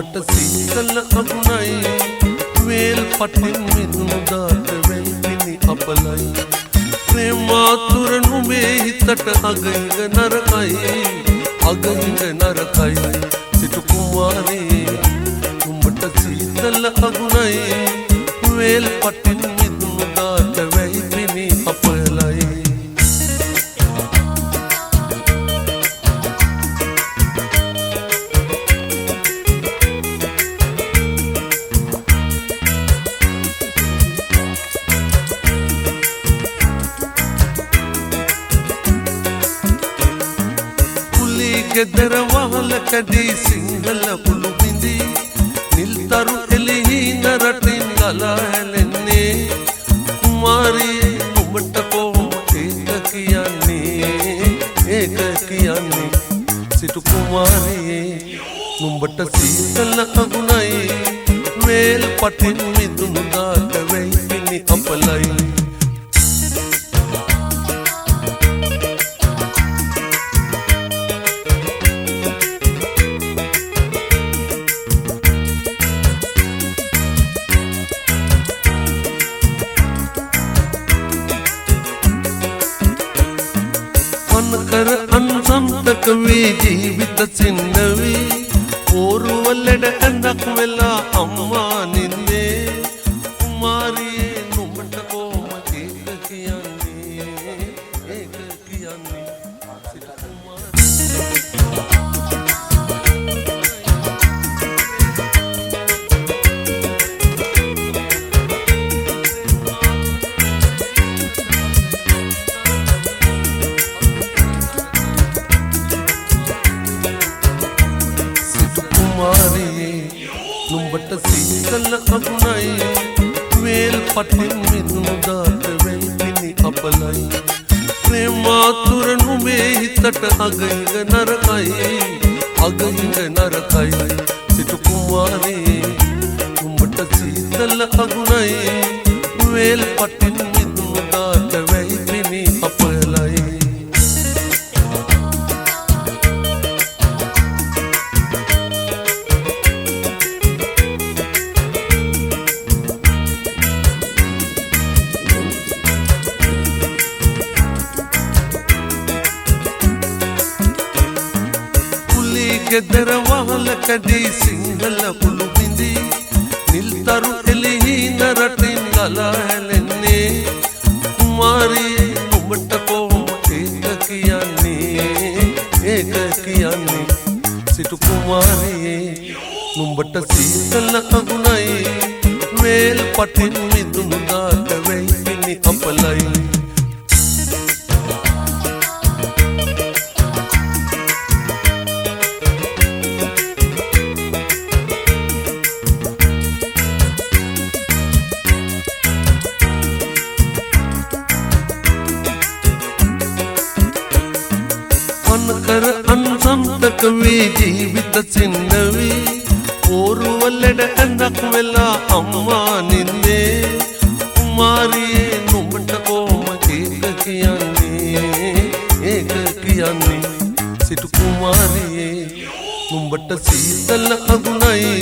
නුඹට සීතල අගුණයි වේල් පටින් මිදුණු දාට වෙල්පිනි අපලයි ප්‍රේමාතුර නුඹේ හිතට අගිඟ නරකයි සිටු කුමාරී නුඹට සීතල අගුණයි වේල් පටින් මිදුණු දාට වෙල්පිනි අපලයි ගෙදර වහලකදී සිංහල පුළු බිඳි නිල්තරු එළිහින රටින් ගලා හැලෙන්නේ කුමාරියේ නුඹට කොහොම ඒක කියන්නේ සිටු කුමාරියේ නුඹට සීතල අගුණයි වේල් පටින් මිදුණු දාට වෙයිපිනි අපලයි කර අන්සම්තක වී ජීවිත සින්නවී පෝරුවලට ඇඳක් වෙලා අම්මා නින්දේ කුමාරියේ නුඹට කොහොම ඒක කියන්නේ සිට නුඹට සීතල අගුණයි වේල් පටින් මිදුණු දාට වෙල්පිනි අපලයි ප්‍රේමාතුර නුඹේ හිතට අගිඟ නරකයි සිටු කුමාරී නුඹට සීතල අගුණයි වේල් පටින් මිදුණු දාට වෙල්පිනි අපලයි ගෙදර වහලකදී සිංහල පුළු බිඳි නිල්තරු එළිහින රටින් ගලා හැලෙන්නේ කුමාරියේ නුඹට කොහොම ඒක කියන්නේ සිටු කුමාරියේ නුඹට සීතල අගුණයි වේල් පටින් මිදුණු දාට වෙයිපිනි අපලයි කර අන්සම්තක වී ජීවිත සින්නවී පෝරුවලට ඇඳක් වෙලා අම්මා නින්දේ කුමාරියේ නුඹට කොහොම ඒක කියන්නේ සිටු කුමාරියේ නුඹට සීතල අගුණයි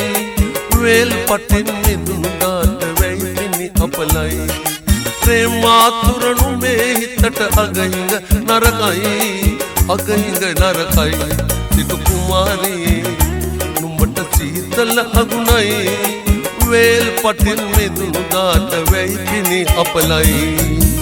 වේල් පටින් මිදුණු දාට වෙයිපිනි අපලයි ප්‍රේමාතුර නුඹේ හිතට අගිඟ නරකයි සිටු කුමාරී නුඹට සීතල අගුණයි වේල් පටින් මිදුණු දාට වෙයිපිනි අපලයි